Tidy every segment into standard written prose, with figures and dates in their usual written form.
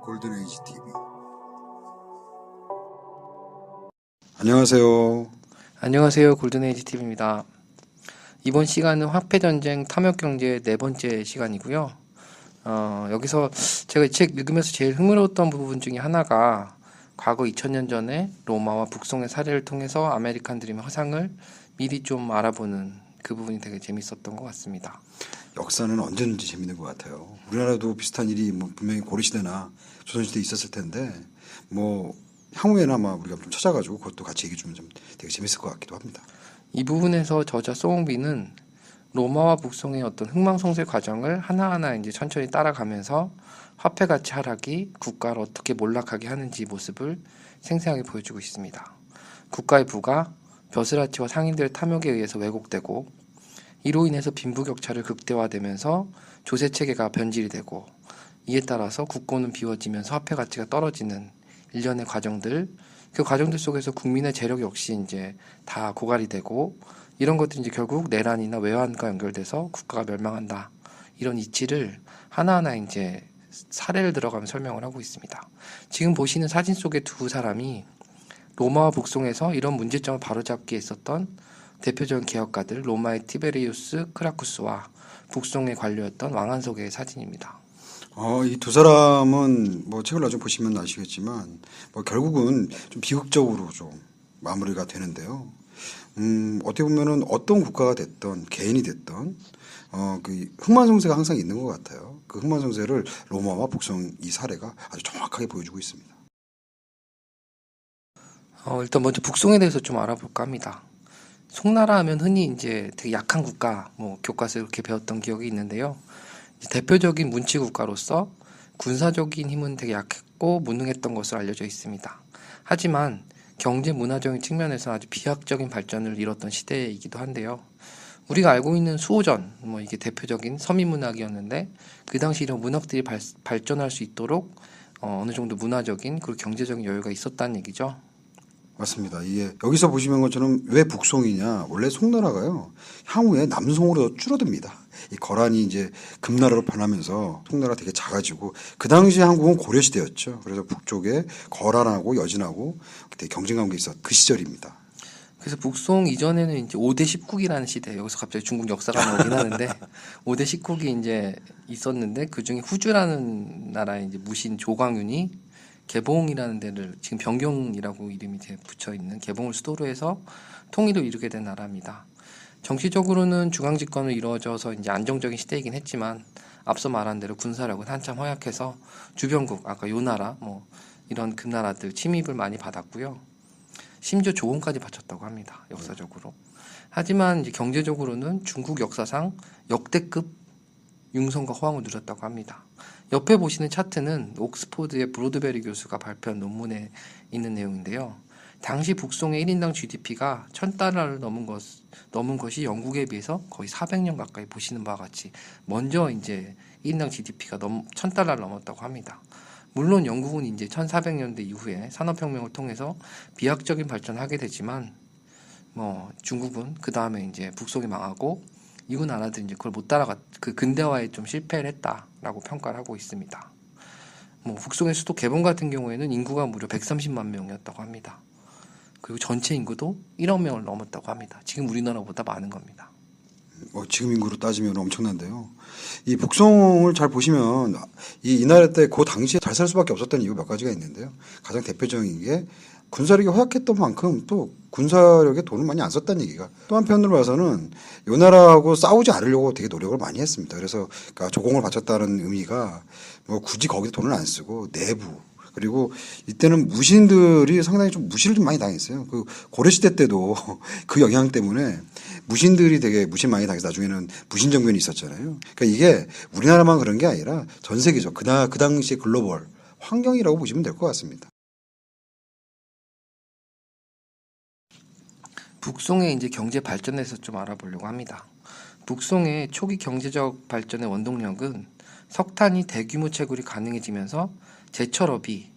골든에이지 TV. 안녕하세요. 안녕하세요. 골든에이지 TV입니다. 이번 시간은 화폐전쟁 탐욕경제의 네 번째 시간이고요. 여기서 제가 이 책 읽으면서 제일 흥미로웠던 부분 중에 하나가 과거 2000년 전에 로마와 북송의 사례를 통해서 아메리칸 드림의 허상을 미리 좀 알아보는 그 부분이 되게 재밌었던 것 같습니다. 역사는 언제든지 재밌는 것 같아요. 우리나라도 비슷한 일이 분명히 고려시대나 조선시대에 있었을 텐데 향후에는 아마 우리가 좀 찾아가지고 그것도 같이 얘기 주면 좀 되게 재밌을 것 같기도 합니다. 이 부분에서 저자 송홍비는 로마와 북송의 어떤 흥망성쇠 과정을 하나하나 이제 천천히 따라가면서 화폐 가치 하락이 국가를 어떻게 몰락하게 하는지 모습을 생생하게 보여주고 있습니다. 국가의 부가 벼슬아치와 상인들의 탐욕에 의해서 왜곡되고 이로 인해서 빈부격차를 극대화되면서 조세 체계가 변질이 되고 이에 따라서 국고는 비워지면서 화폐 가치가 떨어지는 일련의 과정들, 그 과정들 속에서 국민의 재력 역시 이제 다 고갈이 되고 이런 것들이 이제 결국 내란이나 외환과 연결돼서 국가가 멸망한다. 이런 이치를 하나하나 이제 사례를 들어가며 설명을 하고 있습니다. 지금 보시는 사진 속의 두 사람이 로마와 북송에서 이런 문제점을 바로잡기에 있었던 대표적인 개혁가들 로마의 티베리우스 크라쿠스와 북송의 관료였던 왕한석의 사진입니다. 이 두 사람은 책을 나중에 보시면 아시겠지만 결국은 좀 비극적으로 좀 마무리가 되는데요. 어떻게 보면은 어떤 국가가 됐던 개인이 됐던 그 흥만성쇠가 항상 있는 것 같아요. 그 흥만성쇠를 로마와 북송 이 사례가 아주 정확하게 보여주고 있습니다. 일단 먼저 북송에 대해서 좀 알아볼까 합니다. 송나라 하면 흔히 이제 되게 약한 국가, 교과서에 이렇게 배웠던 기억이 있는데요. 대표적인 문치 국가로서 군사적인 힘은 되게 약했고 무능했던 것으로 알려져 있습니다. 하지만 경제 문화적인 측면에서 아주 비약적인 발전을 이뤘던 시대이기도 한데요. 우리가 알고 있는 수호전, 이게 대표적인 서민 문학이었는데 그 당시 이런 문학들이 발전할 수 있도록 어느 정도 문화적인 그리고 경제적인 여유가 있었다는 얘기죠. 맞습니다. 이게 여기서 보시는 것처럼 왜 북송이냐? 원래 송나라가요 향후에 남송으로 줄어듭니다. 이 거란이 이제 금나라로 변하면서 송나라가 되게 작아지고 그 당시 한국은 고려 시대였죠. 그래서 북쪽에 거란하고 여진하고 되게 경쟁 관계 있었 그 시절입니다. 그래서 북송 이전에는 이제 5대 10국이라는 시대, 여기서 갑자기 중국 역사가 나오긴 하는데 5대 10국이 이제 있었는데 그 중에 후주라는 나라의 이제 무신 조광윤이 개봉이라는 데를 지금 변경이라고 이름이 붙여 있는 개봉을 수도로 해서 통일을 이루게 된 나라입니다. 정치적으로는 중앙 집권으로 이루어져서 이제 안정적인 시대이긴 했지만 앞서 말한 대로 군사력은 한참 허약해서 주변국 아까 요 나라 이런 금나라들 침입을 많이 받았고요. 심지어 조공까지 바쳤다고 합니다. 역사적으로. 하지만 이제 경제적으로는 중국 역사상 역대급 융성과 호황을 누렸다고 합니다. 옆에 보시는 차트는 옥스포드의 브로드베리 교수가 발표한 논문에 있는 내용인데요. 당시 북송의 1인당 GDP가 1000달러를 넘은 것이 영국에 비해서 거의 400년 가까이 보시는 바와 같이 먼저 이제 1인당 GDP가 1000달러를 넘었다고 합니다. 물론 영국은 이제 1400년대 이후에 산업혁명을 통해서 비약적인 발전을 하게 되지만 중국은 그 다음에 이제 북송이 망하고 이후 나라들이 이제 그걸 못 그 근대화에 좀 실패를 했다라고 평가를 하고 있습니다. 북송의 수도 개봉 같은 경우에는 인구가 무려 130만 명이었다고 합니다. 그리고 전체 인구도 1억 명을 넘었다고 합니다. 지금 우리나라보다 많은 겁니다. 지금 인구로 따지면 엄청난데요. 이 북송을 잘 보시면 이 나라 때 그 당시에 잘 살 수밖에 없었던 이유 몇 가지가 있는데요. 가장 대표적인 게 군사력이 허약했던 만큼 또 군사력에 돈을 많이 안 썼다는 얘기가 또 한편으로 봐서는 이 나라하고 싸우지 않으려고 되게 노력을 많이 했습니다. 그래서 그러니까 조공을 바쳤다는 의미가 굳이 거기에 돈을 안 쓰고 내부 그리고 이때는 무신들이 상당히 좀 무시를 좀 많이 당했어요. 그 고려시대 때도 그 영향 때문에 무신들이 되게 무신 많이 당해서 나중에는 무신 정변이 있었잖아요. 그러니까 이게 우리나라만 그런 게 아니라 전 세계죠. 그 당시의 글로벌 환경이라고 보시면 될 것 같습니다. 북송의 이제 경제 발전에서 좀 알아보려고 합니다. 북송의 초기 경제적 발전의 원동력은 석탄이 대규모 채굴이 가능해지면서 제철업이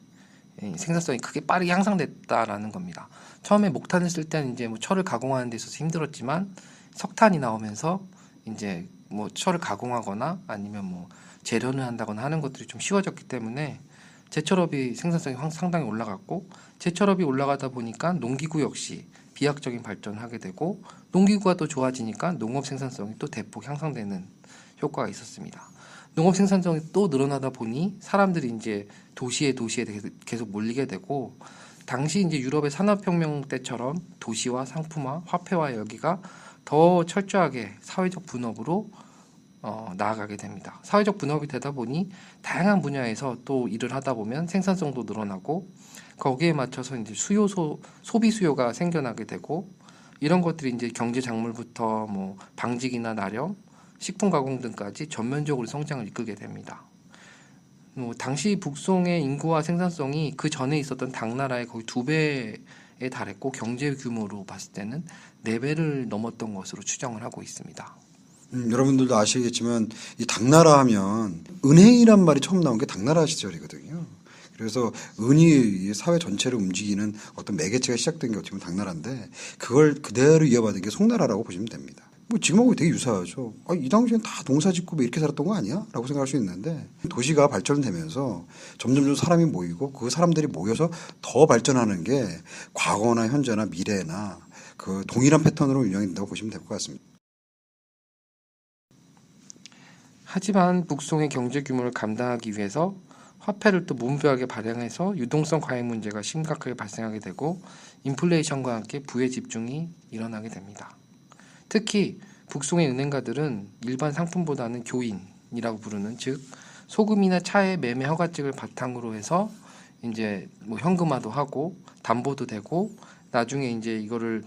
생산성이 크게 빠르게 향상됐다라는 겁니다. 처음에 목탄을 쓸 때는 이제 철을 가공하는 데 있어서 힘들었지만 석탄이 나오면서 이제 철을 가공하거나 아니면 재련을 한다거나 하는 것들이 좀 쉬워졌기 때문에 제철업이 생산성이 상당히 올라갔고 제철업이 올라가다 보니까 농기구 역시 비약적인 발전을 하게 되고 농기구가 또 좋아지니까 농업 생산성이 또 대폭 향상되는 효과가 있었습니다. 농업 생산성이 또 늘어나다 보니 사람들이 이제 도시에 계속 몰리게 되고 당시 이제 유럽의 산업혁명 때처럼 도시화, 상품화, 화폐화 여기가 더 철저하게 사회적 분업으로 나아가게 됩니다. 사회적 분업이 되다 보니 다양한 분야에서 또 일을 하다 보면 생산성도 늘어나고 거기에 맞춰서 이제 소비 수요가 생겨나게 되고 이런 것들이 이제 경제 작물부터 뭐 방직이나 나렴, 식품 가공 등까지 전면적으로 성장을 이끌게 됩니다. 당시 북송의 인구와 생산성이 그 전에 있었던 당나라의 거의 2배에 달했고 경제 규모로 봤을 때는 4배를 넘었던 것으로 추정을 하고 있습니다. 여러분들도 아시겠지만 이 당나라 하면 은행이란 말이 처음 나온 게 당나라 시절이거든요. 그래서 은이 사회 전체를 움직이는 어떤 매개체가 시작된 게 어떻게 보면 당나라인데 그걸 그대로 이어받은 게 송나라라고 보시면 됩니다. 뭐 지금하고 되게 유사하죠. 이 당시엔 다 농사짓고 뭐 이렇게 살았던 거 아니야? 라고 생각할 수 있는데 도시가 발전되면서 점점 사람이 모이고 그 사람들이 모여서 더 발전하는 게 과거나 현재나 미래나 그 동일한 패턴으로 운영이 된다고 보시면 될 것 같습니다. 하지만 북송의 경제 규모를 감당하기 위해서 화폐를 또 무분별하게 발행해서 유동성 과잉 문제가 심각하게 발생하게 되고 인플레이션과 함께 부의 집중이 일어나게 됩니다. 특히 북송의 은행가들은 일반 상품보다는 교인이라고 부르는 즉 소금이나 차의 매매 허가증을 바탕으로 해서 이제 뭐 현금화도 하고 담보도 되고 나중에 이제 이거를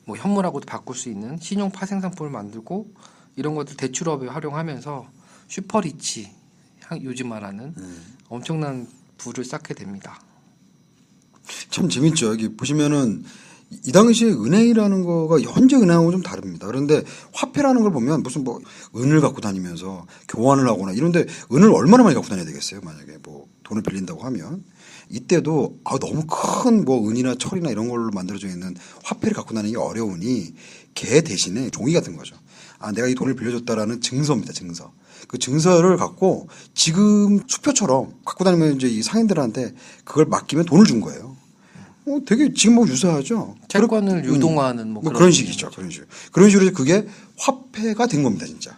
뭐 현물하고도 바꿀 수 있는 신용 파생 상품을 만들고 이런 것들 대출업에 활용하면서 슈퍼리치 요즘 말하는 엄청난 부를 쌓게 됩니다. 참 재밌죠. 여기 보시면은 이 당시에 은행이라는 거가 현재 은행하고 좀 다릅니다. 그런데 화폐라는 걸 보면 무슨 뭐 은을 갖고 다니면서 교환을 하거나 이런데 은을 얼마나 많이 갖고 다녀야 되겠어요. 만약에 뭐 돈을 빌린다고 하면 이때도 너무 큰 뭐 은이나 철이나 이런 걸로 만들어져 있는 화폐를 갖고 다니기 어려우니 개 대신에 종이 같은 거죠. 내가 이 돈을 빌려줬다라는 증서입니다. 증서. 그 증서를 갖고 지금 수표처럼 갖고 다니면 이제 이 상인들한테 그걸 맡기면 돈을 준 거예요. 되게 지금하고 유사하죠. 채권을 유동화하는 뭐 그런 식이죠. 그런 식으로 그게 화폐가 된 겁니다, 진짜.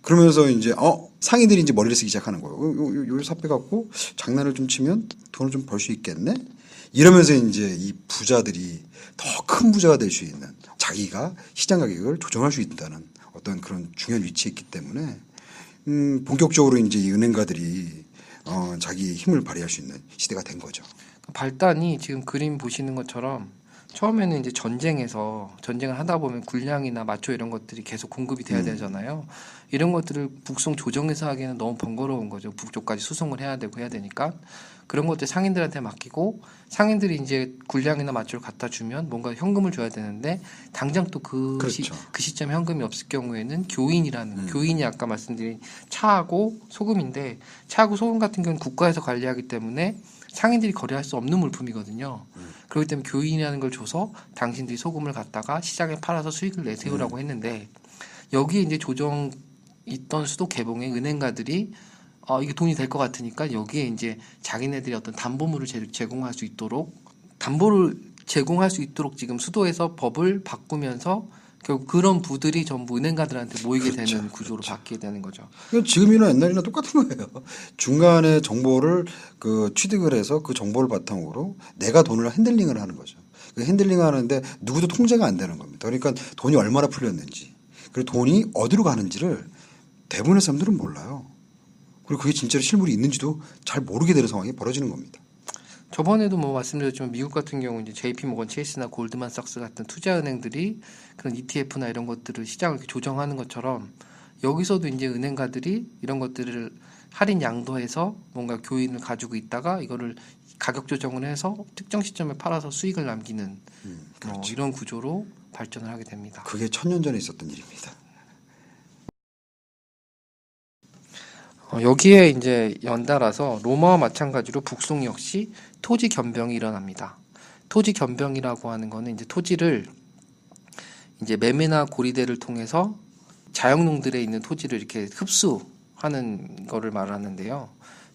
그러면서 이제 상인들이 이제 머리를 쓰기 시작하는 거예요. 요 화폐 갖고 장난을 좀 치면 돈을 좀 벌 수 있겠네. 이러면서 이제 이 부자들이 더 큰 부자가 될 수 있는 자기가 시장 가격을 조정할 수 있다는 어떤 그런 중요한 위치에 있기 때문에 본격적으로 이제 이 은행가들이 자기 힘을 발휘할 수 있는 시대가 된 거죠. 발단이 지금 그림 보시는 것처럼 처음에는 이제 전쟁을 하다 보면 군량이나 마초 이런 것들이 계속 공급이 돼야 되잖아요. 이런 것들을 북송 조정해서 하기에는 너무 번거로운 거죠. 북쪽까지 수송을 해야 되니까 그런 것들 상인들한테 맡기고 상인들이 이제 군량이나 마초를 갖다 주면 뭔가 현금을 줘야 되는데 당장 또 그 시점에 현금이 없을 경우에는 교인이 아까 말씀드린 차하고 소금인데 차하고 소금 같은 경우는 국가에서 관리하기 때문에 상인들이 거래할 수 없는 물품이거든요. 그렇기 때문에 교인이라는 걸 줘서 당신들이 소금을 갖다가 시장에 팔아서 수익을 내세우라고 했는데 여기에 이제 조정 있던 수도 개봉의 은행가들이 이게 돈이 될 것 같으니까 여기에 이제 자기네들이 어떤 담보물을 제공할 수 있도록 지금 수도에서 법을 바꾸면서 결국 그런 부들이 전부 은행가들한테 모이게 되는 구조로 바뀌게 되는 거죠. 지금이나 옛날이나 똑같은 거예요. 중간에 정보를 취득을 해서 그 정보를 바탕으로 내가 돈을 핸들링을 하는 거죠. 그 핸들링 하는데 누구도 통제가 안 되는 겁니다. 그러니까 돈이 얼마나 풀렸는지 그리고 돈이 어디로 가는지를 대부분의 사람들은 몰라요. 그리고 그게 진짜로 실물이 있는지도 잘 모르게 되는 상황이 벌어지는 겁니다. 저번에도 뭐 말씀드렸지만 미국 같은 경우 이제 JP 모건 체이스나 골드만삭스 같은 투자은행들이 그런 ETF나 이런 것들을 시장을 이렇게 조정하는 것처럼 여기서도 이제 은행가들이 이런 것들을 할인 양도해서 뭔가 교인을 가지고 있다가 이거를 가격 조정을 해서 특정 시점에 팔아서 수익을 남기는 그렇죠. 이런 구조로 발전을 하게 됩니다. 그게 1000년 전에 있었던 일입니다. 여기에 이제 연달아서 로마와 마찬가지로 북송 역시 토지 겸병이 일어납니다. 토지 겸병이라고 하는 거는 이제 토지를 이제 매매나 고리대를 통해서 자영농들에 있는 토지를 이렇게 흡수하는 거를 말하는데요.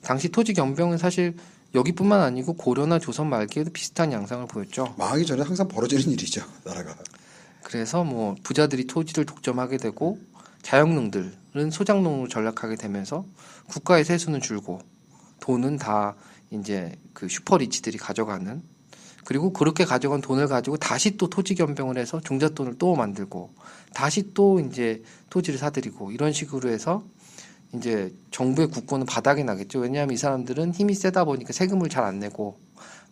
당시 토지 겸병은 사실 여기뿐만 아니고 고려나 조선 말기에도 비슷한 양상을 보였죠. 망하기 전에 항상 벌어지는 일이죠, 나라가. 그래서 뭐 부자들이 토지를 독점하게 되고 자영농들은 소작농으로 전락하게 되면서 국가의 세수는 줄고 돈은 다 이제 그 슈퍼리치들이 가져가는, 그리고 그렇게 가져간 돈을 가지고 다시 또 토지 겸병을 해서 종잣돈을 또 만들고 다시 또 이제 토지를 사들이고 이런 식으로 해서 이제 정부의 국고는 바닥이 나겠죠. 왜냐하면 이 사람들은 힘이 세다 보니까 세금을 잘 안 내고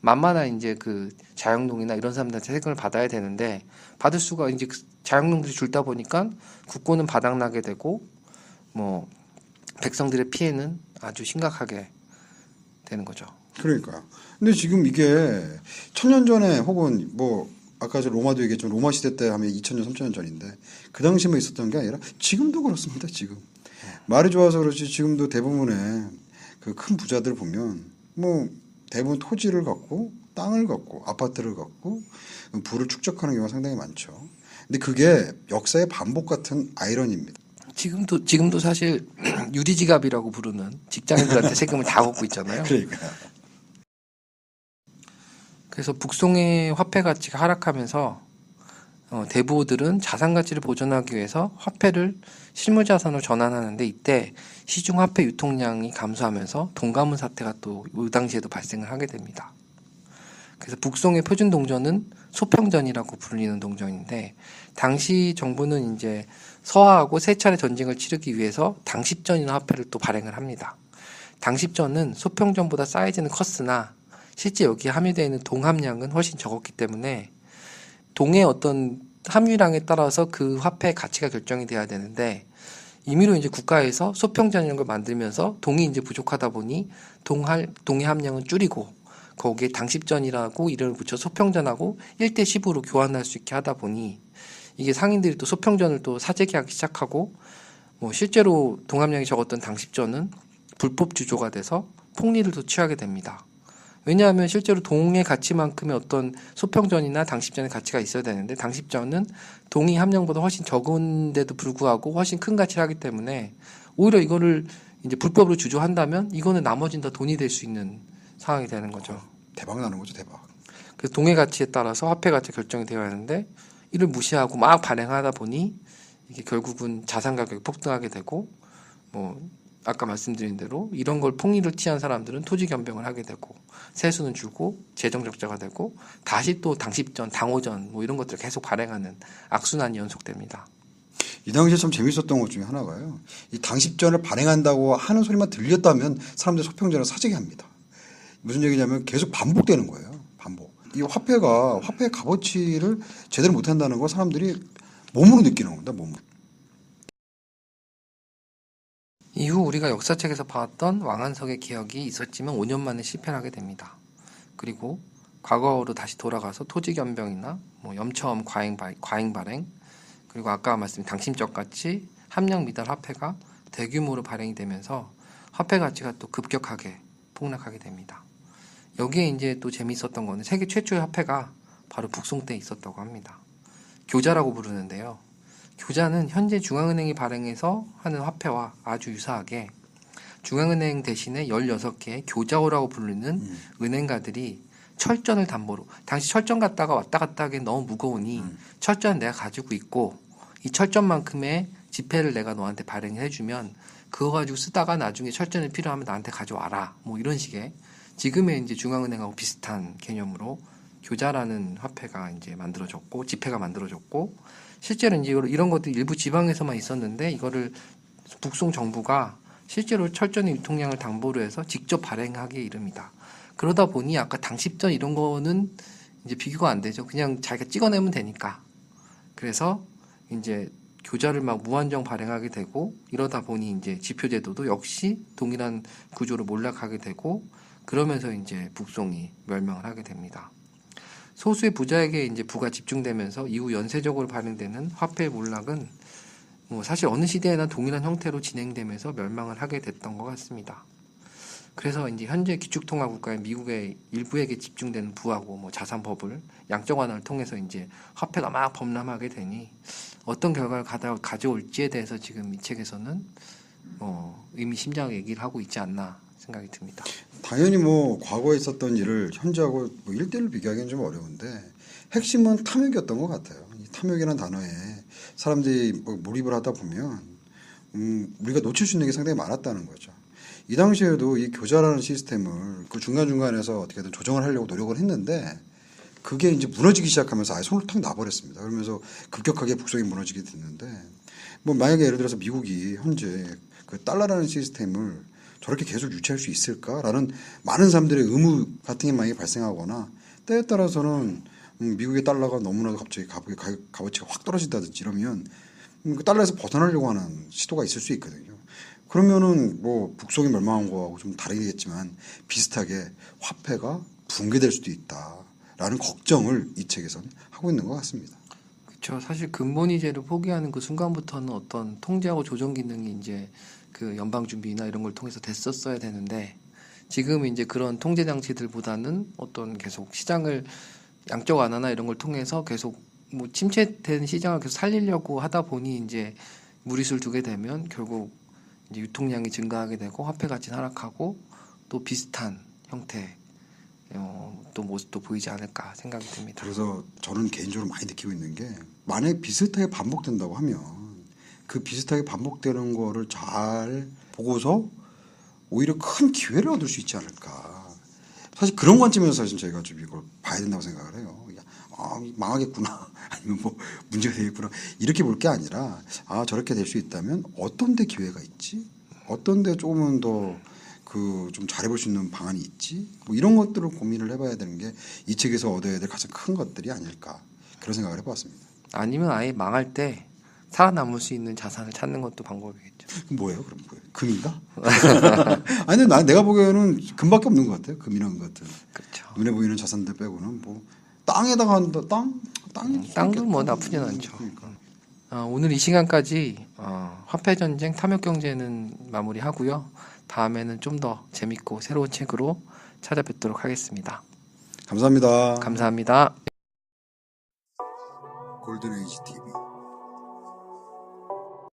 만만한 이제 그 자영농이나 이런 사람들한테 세금을 받아야 되는데 받을 수가, 이제 그 자영농들이 줄다 보니까 국고는 바닥나게 되고 뭐 백성들의 피해는 아주 심각하게 되는 거죠. 그러니까요. 근데 지금 이게 1000년 전에 혹은 뭐 아까 저 로마도 얘기했지만 로마 시대 때 하면 2000년, 3000년 전인데 그 당시만 있었던 게 아니라 지금도 그렇습니다. 지금 말이 좋아서 그렇지 지금도 대부분의 그 큰 부자들 보면 뭐 대부분 토지를 갖고 땅을 갖고 아파트를 갖고 부를 축적하는 경우가 상당히 많죠. 근데 그게 역사의 반복 같은 아이러니입니다. 지금도 사실 유리지갑이라고 부르는 직장인들한테 세금을 다 걷고 있잖아요. 그러니까 그래서 북송의 화폐 가치가 하락하면서 대부호들은 자산 가치를 보존하기 위해서 화폐를 실물 자산으로 전환하는데 이때 시중 화폐 유통량이 감소하면서 돈가문 사태가 또 이 당시에도 발생을 하게 됩니다. 그래서 북송의 표준 동전은 소평전이라고 불리는 동전인데 당시 정부는 이제 서하하고 세 차례 전쟁을 치르기 위해서 당십전이라는 화폐를 또 발행을 합니다. 당십전은 소평전보다 사이즈는 컸으나 실제 여기에 함유되어 있는 동 함량은 훨씬 적었기 때문에 동의 어떤 함유량에 따라서 그 화폐의 가치가 결정이 돼야 되는데 임의로 이제 국가에서 소평전이라는 걸 만들면서 동이 이제 부족하다 보니 동의 함량은 줄이고 거기에 당십전이라고 이름을 붙여 소평전하고 1대10으로 교환할 수 있게 하다 보니 이게 상인들이 또 소평전을 또 사재기하기 시작하고 뭐 실제로 동함량이 적었던 당십전은 불법 주조가 돼서 폭리를 또 취하게 됩니다. 왜냐하면 실제로 동의 가치만큼의 어떤 소평전이나 당십전의 가치가 있어야 되는데 당십전은 동의 함량보다 훨씬 적은데도 불구하고 훨씬 큰 가치를 하기 때문에 오히려 이거를 이제 불법으로 주조한다면 이거는 나머지는 다 돈이 될 수 있는 상황이 되는 거죠. 대박 나는 거죠, 대박. 그래서 동의 가치에 따라서 화폐 가치가 결정이 되어야 하는데 이를 무시하고 막 발행하다 보니 이게 결국은 자산 가격이 폭등하게 되고 뭐 아까 말씀드린 대로 이런 걸 폭리를 취한 사람들은 토지 겸병을 하게 되고 세수는 줄고 재정 적자가 되고 다시 또 당십전, 당오전 뭐 이런 것들을 계속 발행하는 악순환이 연속됩니다. 이 당시에 참 재밌었던 것 중에 하나가요. 이 당십전을 발행한다고 하는 소리만 들렸다면 사람들이 소평전을 사재기 합니다. 무슨 얘기냐면 계속 반복되는 거예요. 반복. 이 화폐의 값어치를 제대로 못한다는 걸 사람들이 몸으로 느끼는 겁니다. 몸으로. 이후 우리가 역사책에서 봐왔던 왕한석의 개혁이 있었지만 5년 만에 실패를 하게 됩니다. 그리고 과거로 다시 돌아가서 토지 겸병이나 뭐 염처음 과잉 발행, 그리고 아까 말씀드린 당심적 같이 함량 미달 화폐가 대규모로 발행이 되면서 화폐 가치가 또 급격하게 폭락하게 됩니다. 여기에 이제 또 재미있었던 거는 세계 최초의 화폐가 바로 북송 때 있었다고 합니다. 교자라고 부르는데요. 교자는 현재 중앙은행이 발행해서 하는 화폐와 아주 유사하게 중앙은행 대신에 16개의 교자호라고 부르는 은행가들이 철전을 담보로, 당시 철전 갔다가 왔다 갔다 하기엔 너무 무거우니 철전은 내가 가지고 있고 이 철전만큼의 지폐를 내가 너한테 발행해주면 그거 가지고 쓰다가 나중에 철전이 필요하면 나한테 가져와라, 뭐 이런 식의 지금의 이제 중앙은행하고 비슷한 개념으로 교자라는 화폐가 이제 만들어졌고 지폐가 만들어졌고 실제로 이제 이런 것들이 일부 지방에서만 있었는데 이거를 북송 정부가 실제로 철전의 유통량을 담보로 해서 직접 발행하기에 이릅니다. 그러다 보니 아까 당십전 이런 거는 이제 비교가 안 되죠. 그냥 자기가 찍어내면 되니까. 그래서 이제 교자를 막 무한정 발행하게 되고 이러다 보니 이제 지표제도도 역시 동일한 구조로 몰락하게 되고 그러면서 이제 북송이 멸망을 하게 됩니다. 소수의 부자에게 이제 부가 집중되면서 이후 연쇄적으로 발행되는 화폐의 몰락은 뭐 사실 어느 시대에나 동일한 형태로 진행되면서 멸망을 하게 됐던 것 같습니다. 그래서 이제 현재 기축통화 국가의 미국의 일부에게 집중되는 부하고 뭐 자산 버블, 양적 완화를 통해서 이제 화폐가 막 범람하게 되니 어떤 결과를 가져올지에 대해서 지금 이 책에서는 의미심장하게 얘기를 하고 있지 않나 생각이 듭니다. 당연히 뭐 과거에 있었던 일을 현재하고 뭐 1대1로 비교하기는 좀 어려운데 핵심은 탐욕이었던 것 같아요. 이 탐욕이라는 단어에 사람들이 뭐 몰입을 하다 보면 우리가 놓칠 수 있는 게 상당히 많았다는 거죠. 이 당시에도 이 교자라는 시스템을 그 중간중간에서 어떻게든 조정을 하려고 노력을 했는데 그게 이제 무너지기 시작하면서 아예 손을 탁 놔버렸습니다. 그러면서 급격하게 북송이 무너지게 됐는데 뭐 만약에 예를 들어서 미국이 현재 그 달러라는 시스템을 저렇게 계속 유지할 수 있을까라는 많은 사람들의 의무 같은 게 만약에 발생하거나 때에 따라서는 미국의 달러가 너무나도 갑자기 값어치가 확 떨어진다든지 이러면 그 달러에서 벗어나려고 하는 시도가 있을 수 있거든요. 그러면은 뭐 북송이 멸망한 거하고 좀 다르겠지만 비슷하게 화폐가 붕괴될 수도 있다라는 걱정을 이 책에서는 하고 있는 것 같습니다. 그렇죠. 사실 근본이제를 포기하는 그 순간부터는 어떤 통제하고 조정 기능이 이제 그 연방준비나 이런 걸 통해서 됐었어야 되는데 지금 이제 그런 통제 장치들보다는 어떤 계속 시장을 양적 완화나 이런 걸 통해서 계속 뭐 침체된 시장을 계속 살리려고 하다 보니 이제 무리수를 두게 되면 결국 이제 유통량이 증가하게 되고 화폐 가치는 하락하고 또 비슷한 형태 또 모습도 보이지 않을까 생각이 듭니다. 그래서 저는 개인적으로 많이 느끼고 있는 게 만약에 비슷하게 반복된다고 하면 그 비슷하게 반복되는 거를 잘 보고서 오히려 큰 기회를 얻을 수 있지 않을까. 사실 그런 관점에서 사실 저희가 좀 이걸 봐야 된다고 생각을 해요. 아, 망하겠구나. 아니면 뭐 문제가 되겠구나. 이렇게 볼 게 아니라 아, 저렇게 될 수 있다면 어떤 데 기회가 있지? 어떤 데 조금은 더 그 좀 잘해볼 수 있는 방안이 있지? 뭐 이런 것들을 고민을 해봐야 되는 게 이 책에서 얻어야 될 가장 큰 것들이 아닐까. 그런 생각을 해봤습니다. 아니면 아예 망할 때 살아남을 수 있는 자산을 찾는 것도 방법이겠죠. 그럼 뭐예요? 그럼 뭐예요? 금인가? 아니, 근데 내가 보기에는 금밖에 없는 것 같아요. 금이라는 것들. 그렇죠. 눈에 보이는 자산들 빼고는 뭐 땅에다가 한다. 땅도 뭐 나쁘진 않죠. 그러니까. 오늘 이 시간까지 화폐 전쟁 탐욕 경제는 마무리하고요. 다음에는 좀 더 재밌고 새로운 책으로 찾아뵙도록 하겠습니다. 감사합니다. 감사합니다. 골든에이지 TV.